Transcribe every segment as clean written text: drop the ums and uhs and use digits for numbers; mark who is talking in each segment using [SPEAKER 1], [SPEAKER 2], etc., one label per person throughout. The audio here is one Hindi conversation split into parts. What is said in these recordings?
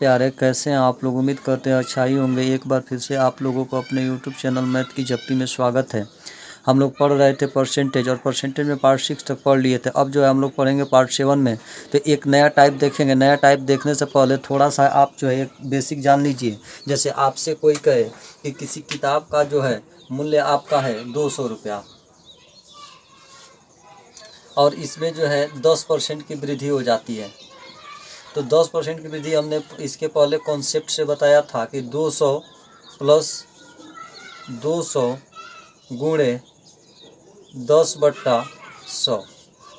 [SPEAKER 1] प्यारे, कैसे हैं आप लोग? उम्मीद करते हैं अच्छा ही होंगे। एक बार फिर से आप लोगों को अपने यूट्यूब चैनल मैथ की झप्पी में स्वागत है। हम लोग पढ़ रहे थे परसेंटेज, और परसेंटेज में पार्ट 6 तक पढ़ लिए थे। अब जो है हम लोग पढ़ेंगे पार्ट 7 में। तो एक नया टाइप देखेंगे। नया टाइप देखने से पहले थोड़ा सा आप जो है एक बेसिक जान लीजिए। जैसे आपसे कोई कहे कि किसी किताब का जो है मूल्य आपका है 200 रुपया, और इसमें जो है 10% की वृद्धि हो जाती है। तो 10% की वृद्धि हमने इसके पहले कॉन्सेप्ट से बताया था कि 200 प्लस 200 गुणे 10/100,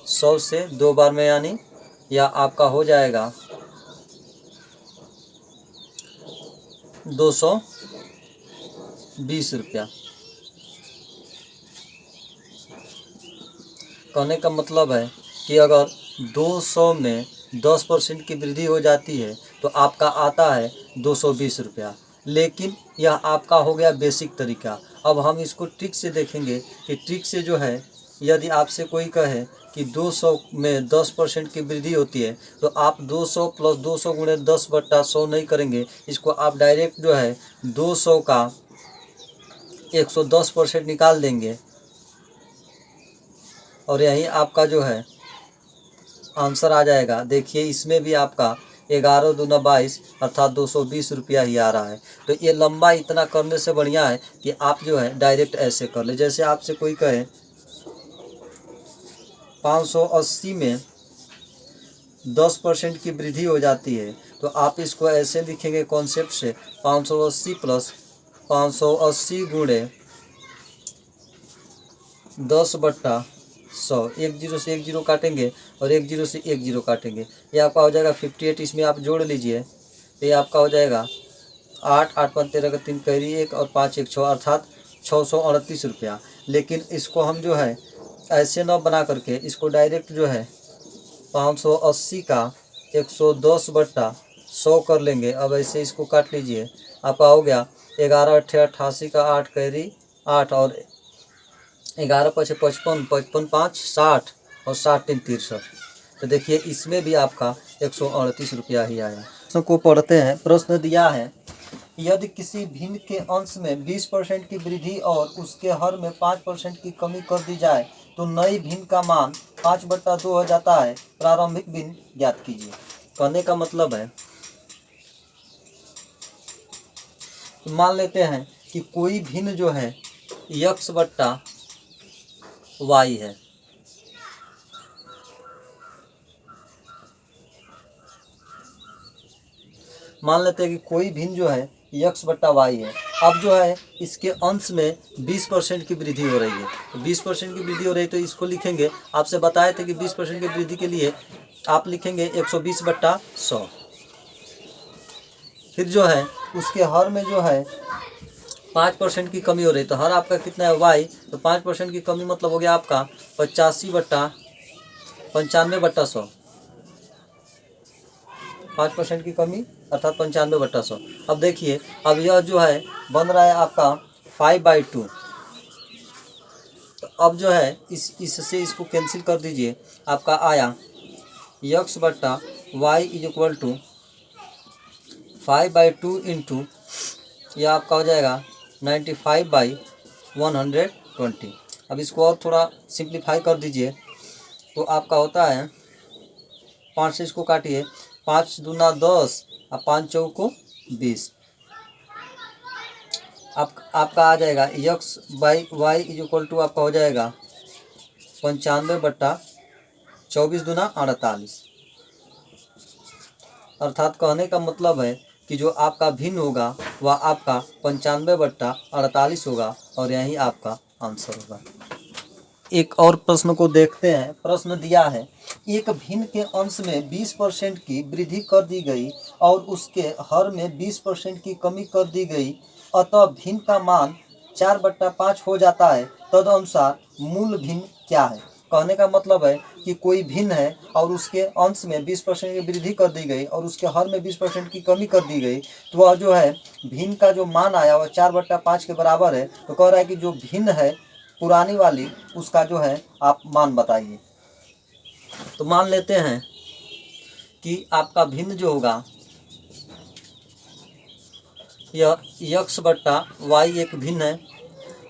[SPEAKER 1] 100 से 2 बार में, यानी या आपका हो जाएगा 220 रुपया। कहने का मतलब है कि अगर 200 में 10% की वृद्धि हो जाती है तो आपका आता है 220 रुपया। लेकिन यह आपका हो गया बेसिक तरीका। अब हम इसको ट्रिक से देखेंगे कि ट्रिक से जो है, यदि आपसे कोई कहे कि 200 में 10% की वृद्धि होती है तो आप 200 प्लस 200 गुणे 10/100 नहीं करेंगे। इसको आप डायरेक्ट जो है 200 का 110% निकाल देंगे, और यही आपका जो है आंसर आ जाएगा। देखिए, इसमें भी आपका 11 दूना 22 अर्थात 220 रुपया ही आ रहा है। तो ये लंबा इतना करने से बढ़िया है कि आप जो है डायरेक्ट ऐसे कर ले। जैसे आपसे कोई कहे 580 में 10% की वृद्धि हो जाती है, तो आप इसको ऐसे लिखेंगे कॉन्सेप्ट से, 580 प्लस 580 गुणे 10/100। एक जीरो से एक जीरो काटेंगे और एक जीरो से एक जीरो काटेंगे, ये आपका हो जाएगा 58। इसमें आप जोड़ लीजिए तो ये आपका हो जाएगा 8 8 5 13 का 3 कैरी 1 और 5 1 6 अर्थात 638 रुपया। लेकिन इसको हम जो है ऐसे न बना करके इसको डायरेक्ट जो है 580 का 110/100 कर लेंगे। अब ऐसे इसको काट लीजिए, आपका हो गया 11 8 88 का 8 कैरी 8 और 11 5 55, 55 5 60 और 60 3 63। तो देखिए इसमें भी आपका 138 रुपया ही आया। प्रश्न को पढ़ते हैं। प्रश्न दिया है, यदि किसी भिन्न के अंश में 20% की वृद्धि और उसके हर में 5% की कमी कर दी जाए तो नई भिन्न का मान 5/2 हो जाता है। प्रारंभिक भिन्न ज्ञात कीजिए। कहने का मतलब है, मान लेते हैं कि कोई भिन्न जो है x/y है। मान लेते हैं कि कोई भिन्न जो है x/y है। अब जो है इसके अंश में 20% की वृद्धि हो रही है। तो 20% की वृद्धि हो रही है तो इसको लिखेंगे, आपसे बताए थे कि 20% की वृद्धि के लिए आप लिखेंगे 120/100। फिर जो है उसके हर में जो है 5% की कमी हो रही है। तो हर आपका कितना है y, तो 5% की कमी मतलब हो गया आपका 85/95/100। 5% की कमी अर्थात 95/100। अब देखिए, अब यह जो है बन रहा है आपका 5/2। तो अब जो है इससे इसको कैंसिल कर दीजिए, आपका आया x/y is equal to 5/2 into, यह आपका हो जाएगा 95/120। अब इसको और थोड़ा सिंप्लीफाई कर दीजिए तो आपका होता है 5 से इसको काटिए, 5 दूना 10 और 5 चौको 20। आपका आ जाएगा x/y इज इक्वल टू, आपका हो जाएगा 95/24 दूना 48। अर्थात कहने का मतलब है कि जो आपका भिन्न होगा वह आपका 95/48 होगा, और यही आपका आंसर होगा। एक और प्रश्न को देखते हैं। प्रश्न दिया है, एक भिन्न के अंश में 20% की वृद्धि कर दी गई और उसके हर में 20% की कमी कर दी गई, अतः भिन्न का मान 4/5 हो जाता है। तदनुसार मूल भिन्न क्या है? कहने का मतलब है कि कोई भिन्न है और उसके अंश में 20% की वृद्धि कर दी गई और उसके हर में 20% की कमी कर दी गई, तो वह जो है भिन्न का जो मान आया वह 4/5 के बराबर है। तो कह रहा है कि जो भिन्न है पुरानी वाली, उसका जो है आप मान बताइए। तो मान लेते हैं कि आपका भिन्न जो होगा यह यक्स बट्टा वाई एक भिन्न है।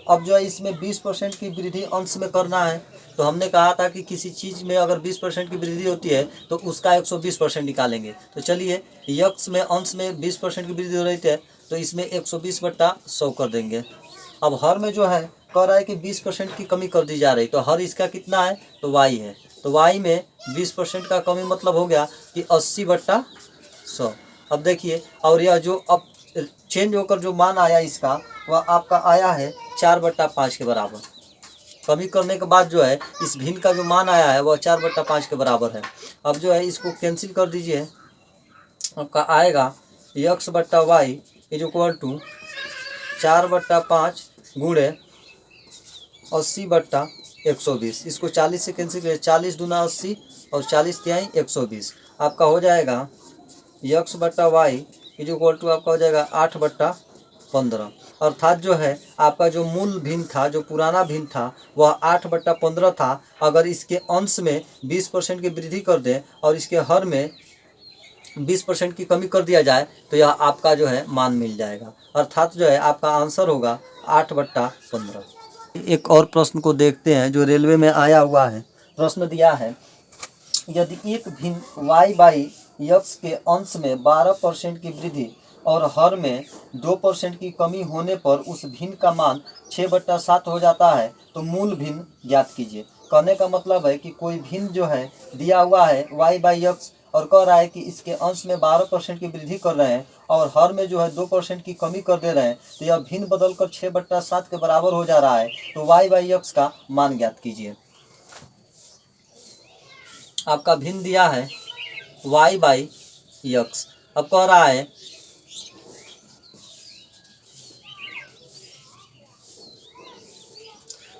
[SPEAKER 1] अब जो है इसमें 20% की वृद्धि अंश में करना है। तो हमने कहा था कि किसी चीज़ में अगर 20% की वृद्धि होती है तो उसका 120% निकालेंगे। तो चलिए यक्स में अंश में 20% की वृद्धि हो रही है तो इसमें 120 बट्टा 100 कर देंगे। अब हर में जो है कह रहा है कि 20% की कमी कर दी जा रही, तो हर इसका कितना है तो वाई है। तो वाई में 20% का कमी मतलब हो गया कि 80 बट्टा 100। अब देखिए, और यह जो अब चेंज होकर जो मान आया इसका वह आपका आया है 4/5 के बराबर। कमी करने के बाद जो है इस भिन्न का जो मान आया है वह 4/5 के बराबर है। अब जो है इसको कैंसिल कर दीजिए, आपका आएगा यक्स बट्टा वाई इज इक्वल टू 4/5 गुणे 80/120। इसको 40 से कैंसिल करिए, 40 दूना 80 और 40 तिहाई 120। आपका हो जाएगा यक्स बट्टा वाई इज इक्वल टू आपका हो जाएगा 8/15। अर्थात जो है आपका जो मूल भिन्न था, जो पुराना भिन्न था वह 8/15 था। अगर इसके अंश में 20% की वृद्धि कर दें और इसके हर में 20% की कमी कर दिया जाए तो यह आपका जो है मान मिल जाएगा। अर्थात जो है आपका आंसर होगा 8/15। एक और प्रश्न को देखते हैं जो रेलवे में आया हुआ है। प्रश्न दिया है, यदि एक भिन्न वाई बाई यक्स के अंश में 12% की वृद्धि और हर में 2% की कमी होने पर उस भिन्न का मान 6/7 हो जाता है तो मूल भिन्न ज्ञात कीजिए। कहने का मतलब है कि कोई भिन्न जो है दिया हुआ है वाई बाई यक्स और कह रहा है कि इसके अंश में 12% की वृद्धि कर रहे हैं और हर में जो है 2% की कमी कर दे रहे हैं, तो यह भिन्न बदल कर 6/7 के बराबर हो जा रहा है। तो वाई बाई यक्स का मान ज्ञात कीजिए। आपका भिन्न दिया है वाई बाई यक्स। अब कह रहा है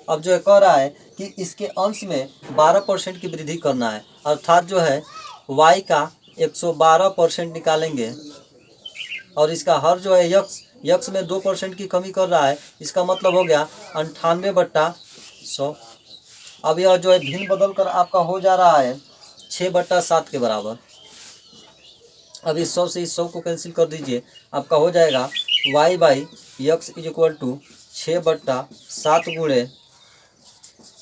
[SPEAKER 1] अब जो है कह रहा है कि इसके अंश में 12% की वृद्धि करना है। अर्थात जो है y का 112% निकालेंगे और इसका हर जो है यक्स में 2% की कमी कर रहा है, इसका मतलब हो गया 98/100। अब यह जो है भिन्न बदल कर आपका हो जा रहा है 6/7 के बराबर। अब इस 100 से इस 100 को कैंसिल कर दीजिए, आपका हो जाएगा y by x is equal to 6/7 गुणे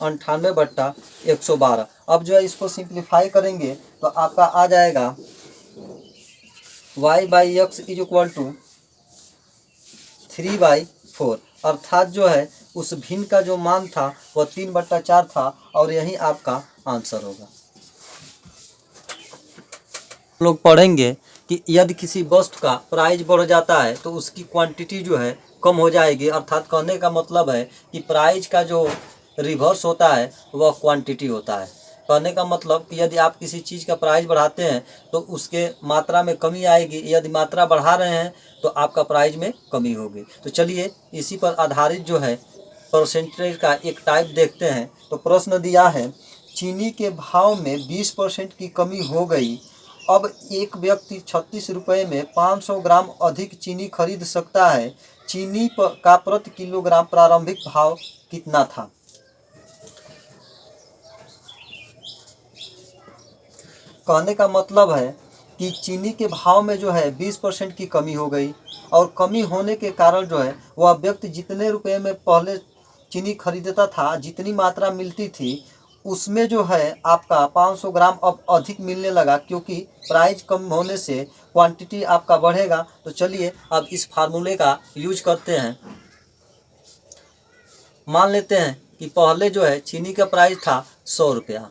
[SPEAKER 1] 98/112। अब जो है इसको सिंप्लीफाई करेंगे तो आपका आ जाएगा y by x is equal to 3/4। अर्थात जो है उस भिन्न का जो मान था वह 3/4 था और यही आपका आंसर होगा। लोग पढ़ेंगे कि यदि किसी वस्तु का प्राइस बढ़ जाता है तो उसकी क्वांटिटी जो है कम हो जाएगी। अर्थात कहने का मतलब है कि प्राइस का जो रिवर्स होता है वह क्वांटिटी होता है। कहने का मतलब कि यदि आप किसी चीज़ का प्राइस बढ़ाते हैं तो उसके मात्रा में कमी आएगी, यदि मात्रा बढ़ा रहे हैं तो आपका प्राइस में कमी होगी। तो चलिए इसी पर आधारित जो है परसेंटेज का एक टाइप देखते हैं। तो प्रश्न दिया है, चीनी के भाव में 20% की कमी हो गई। अब एक व्यक्ति 36 रुपये में 500 ग्राम अधिक चीनी खरीद सकता है। चीनी का प्रति किलोग्राम प्रारंभिक भाव कितना था? कहने का मतलब है कि चीनी के भाव में जो है 20% की कमी हो गई और कमी होने के कारण जो है वह व्यक्ति जितने रुपए में पहले चीनी खरीदता था, जितनी मात्रा मिलती थी उसमें जो है आपका 500 ग्राम अब अधिक मिलने लगा, क्योंकि प्राइस कम होने से क्वांटिटी आपका बढ़ेगा। तो चलिए अब इस फार्मूले का यूज करते हैं। मान लेते हैं कि पहले जो है चीनी का प्राइस था 100 रुपया,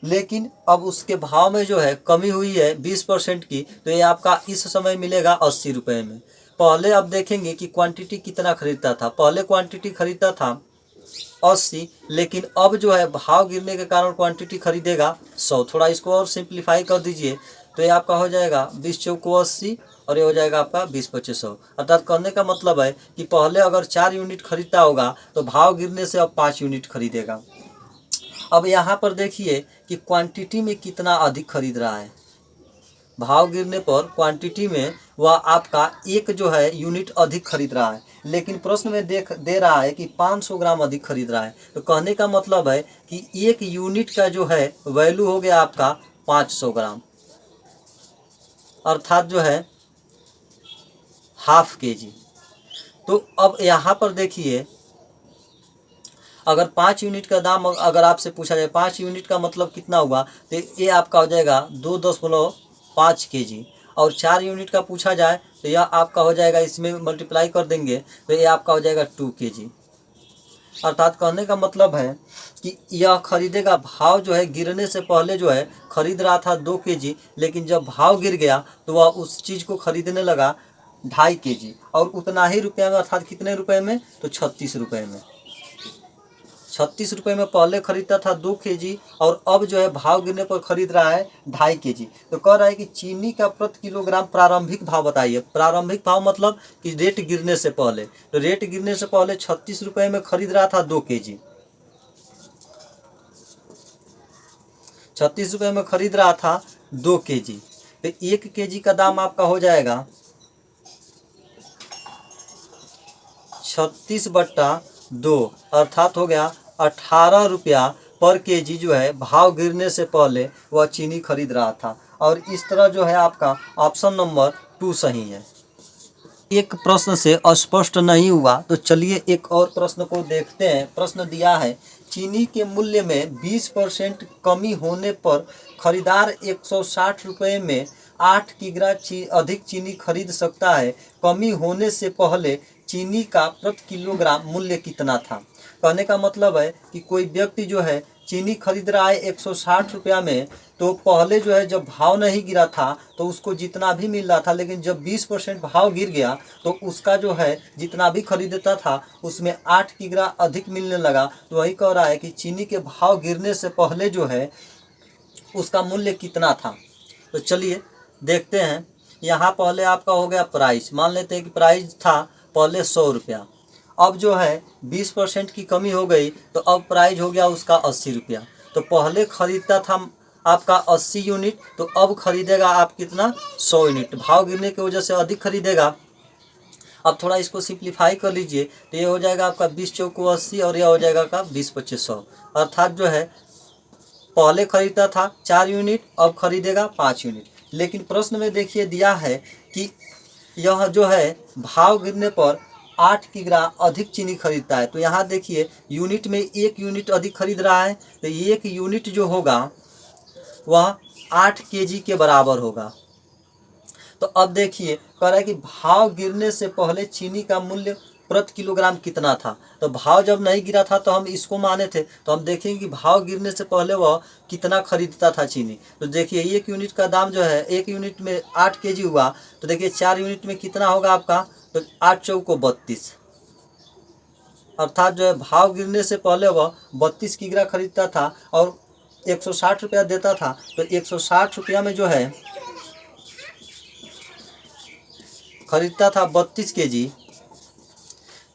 [SPEAKER 1] लेकिन अब उसके भाव में जो है कमी हुई है 20% की, तो ये आपका इस समय मिलेगा 80 रुपये में। पहले अब देखेंगे कि क्वांटिटी कितना खरीदता था। पहले क्वांटिटी खरीदता था 80, लेकिन अब जो है भाव गिरने के कारण क्वांटिटी खरीदेगा 100। थोड़ा इसको और सिंप्लीफाई कर दीजिए तो ये आपका हो जाएगा 20 चौको 80 और ये हो जाएगा आपका 20×5 100। अर्थात कहने का मतलब है कि पहले अगर 4 यूनिट खरीदता होगा तो भाव गिरने से अब 5 यूनिट खरीदेगा। अब यहाँ पर देखिए कि क्वांटिटी में कितना अधिक खरीद रहा है। भाव गिरने पर क्वांटिटी में वह आपका एक जो है यूनिट अधिक खरीद रहा है, लेकिन प्रश्न में दे रहा है कि 500 ग्राम अधिक खरीद रहा है। तो कहने का मतलब है कि एक यूनिट का जो है वैल्यू हो गया आपका 500 ग्राम। अर्थात जो है हाफ के जी। तो अब यहाँ पर देखिए, अगर 5 यूनिट का दाम अगर आपसे पूछा जाए 5 यूनिट का मतलब कितना हुआ, तो ये आपका हो जाएगा 2.5 kg। और 4 यूनिट का पूछा जाए तो यह आपका हो जाएगा, इसमें मल्टीप्लाई कर देंगे तो ये आपका हो जाएगा 2 kg। अर्थात कहने का मतलब है कि यह खरीदेगा, भाव जो है गिरने से पहले जो है खरीद रहा था 2 kg, लेकिन जब भाव गिर गया तो वह उस चीज़ को खरीदने लगा 2.5 kg, और उतना ही रुपये में, अर्थात कितने रुपए में, तो 36 रुपये में। 36 रुपये में पहले खरीदता था 2 kg, और अब जो है भाव गिरने पर खरीद रहा है 2.5 kg। तो कह रहा है कि चीनी का प्रति किलोग्राम प्रारंभिक भाव बताइए। प्रारंभिक भाव मतलब कि रेट गिरने से पहले, तो रेट गिरने से पहले 36 रुपये में खरीद रहा था 2 kg, 36 रुपये में खरीद रहा था 2 kg। तो 1 kg का दाम आपका हो जाएगा 36/2, अर्थात हो गया 18 रुपया पर केजी जो है भाव गिरने से पहले वह चीनी खरीद रहा था। और इस तरह जो है आपका ऑप्शन नंबर 2 सही है। एक प्रश्न से अस्पष्ट नहीं हुआ तो चलिए एक और प्रश्न को देखते हैं। प्रश्न दिया है, चीनी के मूल्य में 20% कमी होने पर खरीदार 160 रुपये में 8 किग्रा अधिक चीनी खरीद सकता है। कमी होने से पहले चीनी का प्रति किलोग्राम मूल्य कितना था। कहने का मतलब है कि कोई व्यक्ति जो है चीनी खरीद रहा है 160 रुपया में, तो पहले जो है जब भाव नहीं गिरा था तो उसको जितना भी मिल रहा था, लेकिन जब 20% भाव गिर गया तो उसका जो है जितना भी खरीदता था उसमें 8 किग्रा अधिक मिलने लगा। तो वही कह रहा है कि चीनी के भाव गिरने से पहले जो है उसका मूल्य कितना था। तो चलिए देखते हैं। यहाँ पहले आपका हो गया प्राइस, मान लेते हैं कि प्राइस था पहले 100 रुपया, अब जो है 20% की कमी हो गई तो अब प्राइस हो गया उसका 80 रुपया। तो पहले खरीदता था आपका 80 यूनिट, तो अब खरीदेगा आप कितना, 100 यूनिट। भाव गिरने की वजह से अधिक खरीदेगा। अब थोड़ा इसको सिंप्लीफाई कर लीजिए तो ये हो जाएगा आपका 20 चौको 80, और यह हो जाएगा आपका 20×25 100। अर्थात जो है पहले खरीदता था 4 यूनिट, अब खरीदेगा 5 यूनिट। लेकिन प्रश्न में देखिए दिया है कि यह जो है भाव गिरने पर 8 किग्रा अधिक चीनी खरीदता है। तो यहाँ देखिए यूनिट में 1 यूनिट अधिक खरीद रहा है, तो 1 यूनिट जो होगा वह 8 kg के बराबर होगा। तो अब देखिए कह रहा है कि भाव गिरने से पहले चीनी का मूल्य प्रति किलोग्राम कितना था। तो भाव जब नहीं गिरा था तो हम इसको माने थे, तो हम देखेंगे कि भाव गिरने से पहले वह कितना खरीदता था चीनी। तो देखिए 1 यूनिट का दाम जो है, 1 यूनिट में 8 kg हुआ, तो देखिए 4 यूनिट में कितना होगा आपका, तो 8 चौको 32, अर्थात जो है भाव गिरने से पहले वह 32 किग्रा खरीदता था और 160 रुपया देता था। तो 160 रुपया में जो है खरीदता था 32 kg।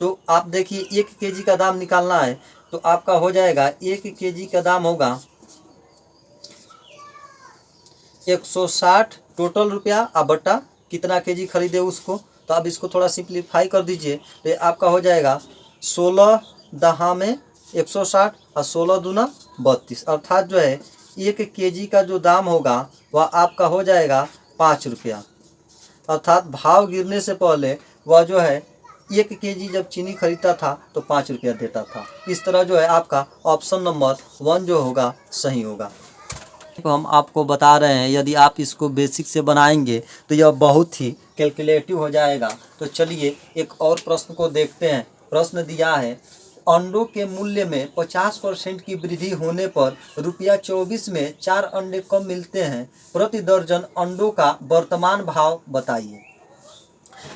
[SPEAKER 1] तो आप देखिए 1 kg का दाम निकालना है तो आपका हो जाएगा 1 kg का दाम होगा 160 टोटल रुपया, अब बट्टा कितना केजी खरीदे उसको। तो अब इसको थोड़ा सिंप्लीफाई कर दीजिए तो ये आपका हो जाएगा 16 दहा में 160 और 16 दूना 32, अर्थात जो है 1 kg का जो दाम होगा वह आपका हो जाएगा 5 रुपया। अर्थात भाव गिरने से पहले वह जो है 1 kg जब चीनी खरीदता था तो 5 रुपया देता था। इस तरह जो है आपका ऑप्शन नंबर 1 जो होगा सही होगा। तो हम आपको बता रहे हैं यदि आप इसको बेसिक से बनाएंगे तो यह बहुत ही कैलकुलेटिव हो जाएगा। तो चलिए एक और प्रश्न को देखते हैं। प्रश्न दिया है, अंडों के मूल्य में 50% की वृद्धि होने पर ₹24 में 4 अंडे कम मिलते हैं। प्रति दर्जन अंडों का वर्तमान भाव बताइए।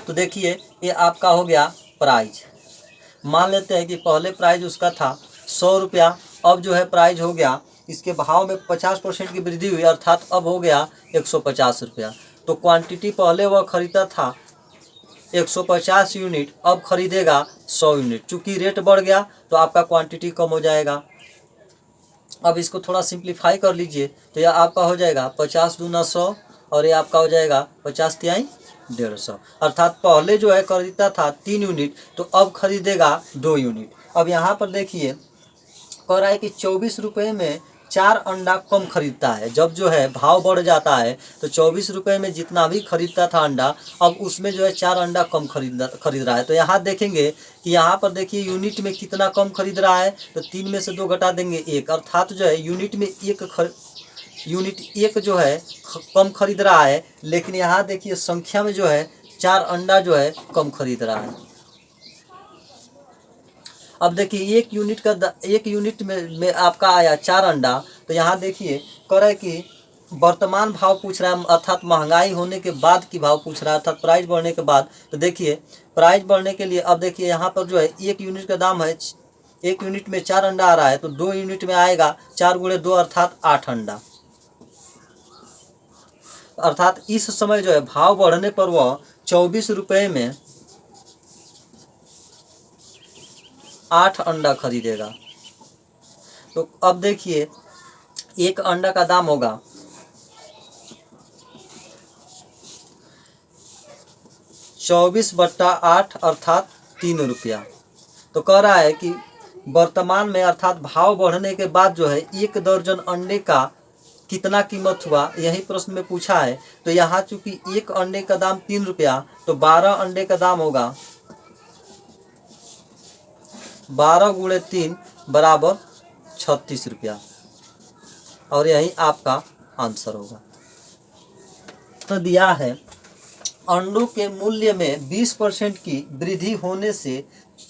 [SPEAKER 1] तो देखिए ये आपका हो गया प्राइज। मान लेते हैं कि पहले प्राइज उसका था 100 रुपया, अब जो है प्राइज हो गया, इसके भाव में 50% की वृद्धि हुई, अर्थात अब हो गया 150 रुपया। तो क्वांटिटी पहले वह खरीदा था 150 यूनिट, अब खरीदेगा 100 यूनिट। चूँकि रेट बढ़ गया तो आपका क्वांटिटी कम हो जाएगा। अब इसको थोड़ा सिंप्लीफाई कर लीजिए तो यह आपका हो जाएगा 50 दूना 100, और ये आपका हो जाएगा 50 तिहाई 150। अर्थात पहले जो है खरीदता था 3 यूनिट, तो अब खरीदेगा 2 यूनिट। अब यहाँ पर देखिए कह रहा है कि 24 रुपये में 4 अंडा कम खरीदता है। जब जो है भाव बढ़ जाता है तो 24 रुपये में जितना भी खरीदता था अंडा, अब उसमें जो है 4 अंडा कम खरीद रहा है। तो यहाँ देखेंगे कि यहाँ पर देखिए यूनिट में कितना कम खरीद रहा है, तो 3 में से 2 घटा देंगे 1, अर्थात जो है यूनिट में यूनिट 1 जो है कम खरीद रहा है, लेकिन यहाँ देखिए संख्या में जो है 4 अंडा जो है कम खरीद रहा है। अब देखिए एक यूनिट में आपका आया 4 अंडा, तो यहाँ देखिए कह रहा है कि वर्तमान भाव पूछ रहा है, अर्थात महंगाई होने के बाद की भाव पूछ रहा है, अर्थात प्राइस बढ़ने के बाद। तो देखिए प्राइस बढ़ने के लिए अब देखिए यहाँ पर जो है 1 यूनिट का दाम है, 1 यूनिट में 4 अंडा आ रहा है, तो 2 यूनिट में आएगा 4 गुणे 2 अर्थात 8 अंडा। अर्थात इस समय जो है भाव बढ़ने पर वह 24 रुपये में 8 अंडा खरीदेगा। तो अब देखिए एक अंडा का दाम होगा 24/8 अर्थात 3 रुपया। तो कह रहा है कि वर्तमान में अर्थात भाव बढ़ने के बाद जो है 1 दर्जन अंडे का कितना कीमत हुआ, यही प्रश्न में पूछा है। तो यहाँ चूंकि 1 अंडे का दाम 3 रुपया, तो 12 अंडे का दाम होगा 12 गुणे 3 बराबर 36 रुपया, और यही आपका आंसर होगा। तो दिया है अंडों के मूल्य में 20% की वृद्धि होने से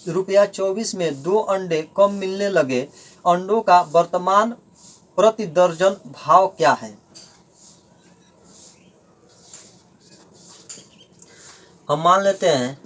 [SPEAKER 1] ₹24 में 2 अंडे कम मिलने लगे। अंडों का वर्तमान प्रति दर्जन भाव क्या है? हम मान लेते हैं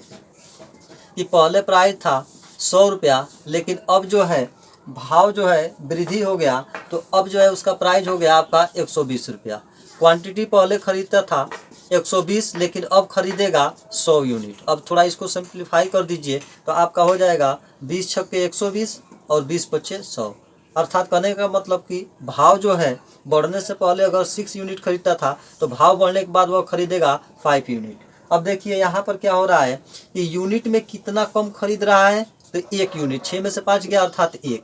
[SPEAKER 1] कि पहले प्राइस था 100 रुपया, लेकिन अब जो है भाव जो है वृद्धि हो गया, तो अब जो है उसका प्राइस हो गया आपका 120 रुपया। क्वांटिटी पहले खरीदता था 120, लेकिन अब खरीदेगा 100 यूनिट। अब थोड़ा इसको सिंप्लीफाई कर दीजिए, तो आपका हो जाएगा 20 छक्के 120 और 20 पच्चे 100। अर्थात कहने का मतलब कि भाव जो है बढ़ने से पहले अगर 6 यूनिट खरीदता था, तो भाव बढ़ने के बाद वह खरीदेगा 5 यूनिट। अब देखिए यहाँ पर क्या हो रहा है कि यूनिट में कितना कम खरीद रहा है, तो 1 यूनिट, 6 में से 5 गया अर्थात 1,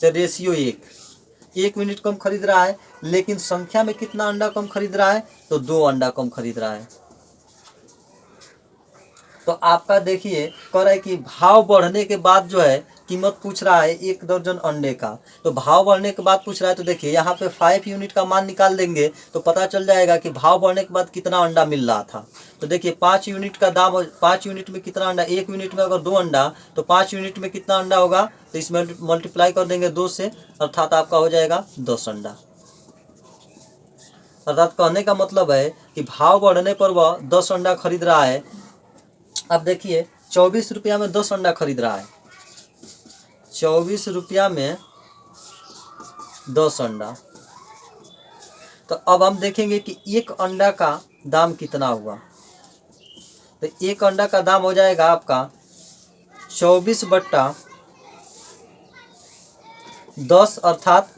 [SPEAKER 1] तो रेशियो 1 यूनिट कम खरीद रहा है। लेकिन संख्या में कितना अंडा कम खरीद रहा है, तो 2 अंडा कम खरीद रहा है। तो आपका देखिए कह रहा है कि भाव बढ़ने के बाद जो है कीमत पूछ रहा है 1 दर्जन अंडे का, तो भाव बढ़ने के बाद पूछ रहा है। तो देखिए यहाँ पे 5 यूनिट का मान निकाल देंगे तो पता चल जाएगा कि भाव बढ़ने के बाद कितना अंडा मिल रहा था। तो देखिए 5 यूनिट का दाम, 5 यूनिट में कितना अंडा, 1 यूनिट में अगर 2 अंडा, तो 5 यूनिट में कितना अंडा होगा, तो इसमें मल्टीप्लाई कर देंगे 2 से, अर्थात आपका हो जाएगा 10 अंडा। अर्थात कहने का मतलब है कि भाव बढ़ने पर वह 10 अंडा खरीद रहा है। अब देखिए 24 रुपया में 10 अंडा खरीद रहा है, 24 रुपया में 10 अंडा। तो अब हम देखेंगे कि 1 अंडा का दाम कितना हुआ। तो 1 अंडा का दाम हो जाएगा आपका 24/10 अर्थात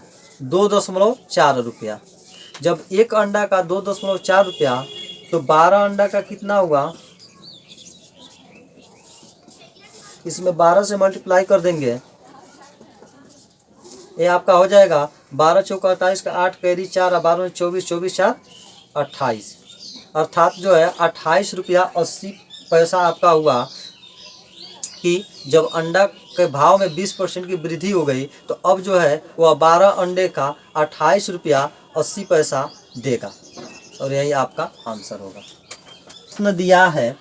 [SPEAKER 1] 2.4 रुपया। जब 1 अंडा का 2.4 रुपया, तो 12 अंडा का कितना हुआ, इसमें 12 से मल्टीप्लाई कर देंगे, ये आपका हो जाएगा 12 चौका 28 का 8 कैरी 4 और 12 में 24, 24 4 28, अर्थात जो है 28 रुपया 80 पैसा आपका हुआ। कि जब अंडा के भाव में 20% की वृद्धि हो गई, तो अब जो है वह 12 अंडे का 28 रुपया 80 पैसा देगा, और यही आपका आंसर होगा। प्रश्न दिया है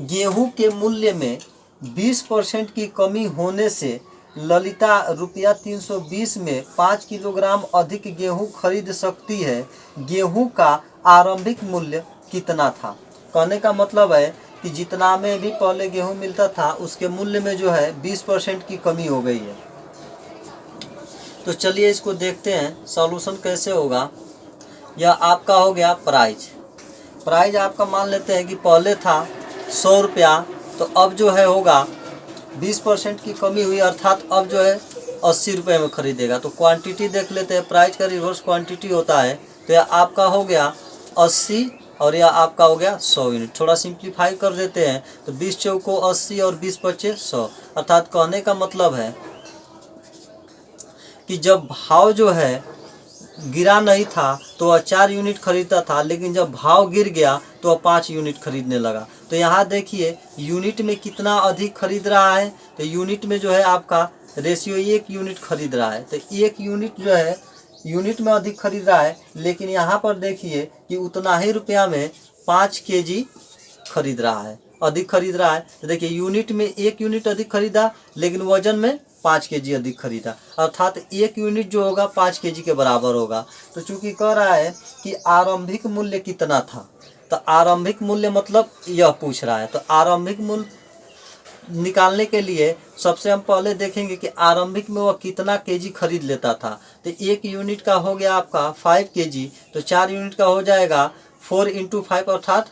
[SPEAKER 1] गेहूं के मूल्य में 20% की कमी होने से ललिता ₹320 में 5 किलोग्राम अधिक गेहूं खरीद सकती है। गेहूं का आरंभिक मूल्य कितना था? कहने का मतलब है कि जितना में भी पहले गेहूं मिलता था उसके मूल्य में जो है 20% की कमी हो गई है। तो चलिए इसको देखते हैं सॉल्यूशन कैसे होगा। यह आपका हो गया प्राइज आपका मान लेते हैं कि पहले था 100 रुपया, तो अब जो है होगा 20% की कमी हुई, अर्थात अब जो है 80 रुपये में खरीदेगा। तो क्वांटिटी देख लेते हैं, प्राइस का रिवर्स क्वांटिटी होता है। तो यह आपका हो गया 80 और यह आपका हो गया 100 यूनिट। थोड़ा सिंप्लीफाई कर देते हैं, तो 20 चौको 80 और 20 पच्चे 100, अर्थात कहने का मतलब है कि जब भाव जो है गिरा नहीं था तो वह 4 यूनिट खरीदता था, लेकिन जब भाव गिर गया तो वह 5 यूनिट खरीदने लगा। तो यहाँ देखिए यूनिट में कितना अधिक खरीद रहा है, तो यूनिट में जो है आपका रेशियो 1 यूनिट खरीद रहा है, तो 1 यूनिट जो है यूनिट में अधिक खरीद रहा है, लेकिन यहाँ पर देखिए कि उतना ही रुपया में 5 केजी खरीद रहा है, अधिक खरीद रहा है। तो देखिए यूनिट में 1 यूनिट अधिक खरीदा, लेकिन वजन में 5 केजी अधिक खरीदा, अर्थात 1 यूनिट जो होगा 5 केजी के बराबर होगा। तो चूंकि कह रहा है कि आरंभिक मूल्य कितना था, तो आरंभिक मूल्य मतलब यह पूछ रहा है, तो आरंभिक मूल्य निकालने के लिए सबसे हम पहले देखेंगे कि आरंभिक में वह कितना केजी खरीद लेता था। तो 1 यूनिट का हो गया आपका 5 केजी, तो 4 यूनिट का हो जाएगा 4 × 5 अर्थात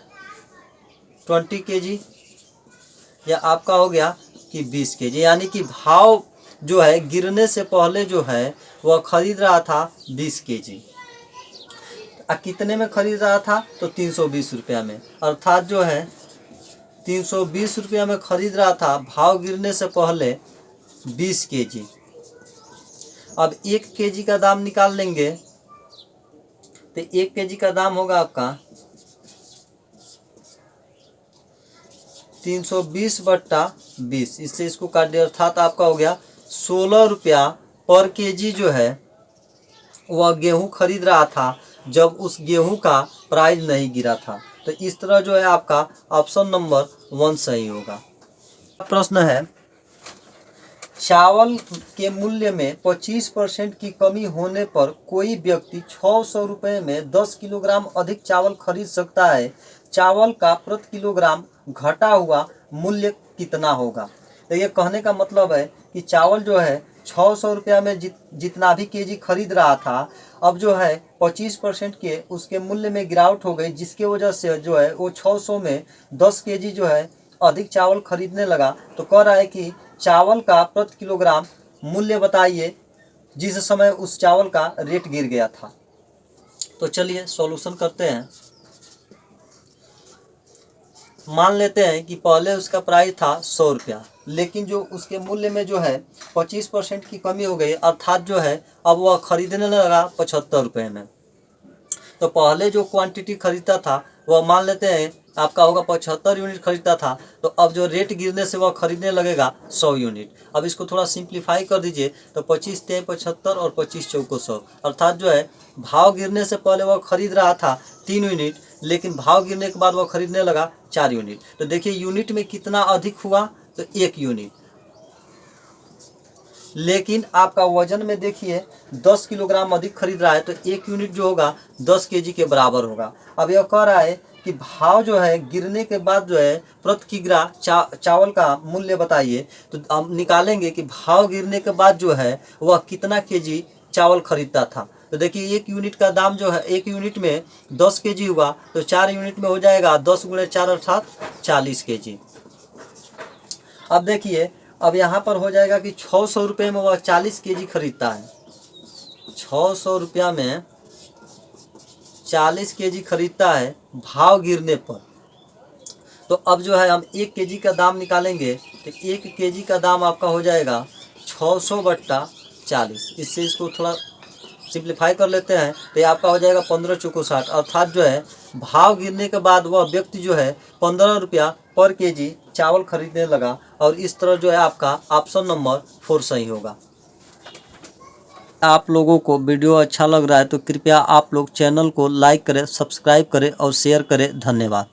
[SPEAKER 1] 20 केजी, या आपका हो गया कि 20 केजी। यानी कि भाव जो है गिरने से पहले जो है वह खरीद रहा था 20 केजी। कितने में खरीद रहा था, तो 320 रुपया में, अर्थात जो है 320 रुपया में खरीद रहा था भाव गिरने से पहले 20 केजी। अब 1 केजी का दाम निकाल लेंगे, तो 1 केजी का दाम होगा आपका 320/20, इससे इसको काट दिया, अर्थात आपका हो गया 16 रुपया पर केजी जो है वह गेहूं खरीद रहा था जब उस गेहूं का प्राइस नहीं गिरा था। तो इस तरह जो है आपका ऑप्शन नंबर 1 सही होगा। प्रश्न है, चावल के मूल्य में 25% की कमी होने पर कोई व्यक्ति 600 रुपये में 10 किलोग्राम अधिक चावल खरीद सकता है, चावल का प्रति किलोग्राम घटा हुआ मूल्य कितना होगा। तो ये कहने का मतलब है कि चावल जो है 600 रुपया में जितना भी केजी खरीद रहा था, अब जो है 25% के उसके मूल्य में गिरावट हो गई, जिसके वजह से जो है वो 600 में 10 केजी जो है अधिक चावल खरीदने लगा। तो कह रहा है कि चावल का प्रति किलोग्राम मूल्य बताइए जिस समय उस चावल का रेट गिर गया था। तो चलिए सॉल्यूशन करते हैं। मान लेते हैं कि पहले उसका प्राइस था 100 रुपया, लेकिन जो उसके मूल्य में जो है 25% की कमी हो गई, अर्थात जो है अब वह खरीदने लगा 75 रुपये में। तो पहले जो क्वांटिटी खरीदता था वह मान लेते हैं आपका होगा 75 यूनिट खरीदता था, तो अब जो रेट गिरने से वह खरीदने लगेगा 100 यूनिट। अब इसको थोड़ा सिंप्लीफाई कर दीजिए, तो 25 × 3 = 75 और 25 × 4 = 100, अर्थात जो है भाव गिरने से पहले वह खरीद रहा था 3 यूनिट, लेकिन भाव गिरने के बाद वह खरीदने लगा 4 यूनिट। तो देखिए यूनिट में कितना अधिक हुआ, तो 1 यूनिट, लेकिन आपका वजन में देखिए 10 किलोग्राम अधिक खरीद रहा है, तो 1 यूनिट जो होगा 10 केजी के बराबर होगा। अब यह कह रहा है कि भाव जो है गिरने के बाद जो है प्रति किग्रा चावल का मूल्य बताइए। तो हम निकालेंगे कि भाव गिरने के बाद जो है वह कितना केजी चावल खरीदता था। तो देखिए 1 यूनिट का दाम जो है 1 यूनिट में 10 केजी हुआ, तो 4 यूनिट में हो जाएगा 10 × 4 अर्थात 40 केजी। अब देखिए अब यहाँ पर हो जाएगा कि 600 रुपये में वह 40 केजी खरीदता है, 600 रुपया में 40 केजी खरीदता है भाव गिरने पर। तो अब जो है हम 1 केजी का दाम निकालेंगे, तो 1 केजी का दाम आपका हो जाएगा 600/40, इससे इसको थोड़ा सिंप्लीफाई कर लेते हैं, तो ये आपका हो जाएगा 15 × 4 = 60, अर्थात जो है भाव गिरने के बाद वह व्यक्ति जो है 15 रुपया पर केजी चावल खरीदने लगा, और इस तरह जो है आपका ऑप्शन नंबर 4 सही होगा। आप लोगों को वीडियो अच्छा लग रहा है तो कृपया आप लोग चैनल को लाइक करें, सब्सक्राइब करें और शेयर करें। धन्यवाद।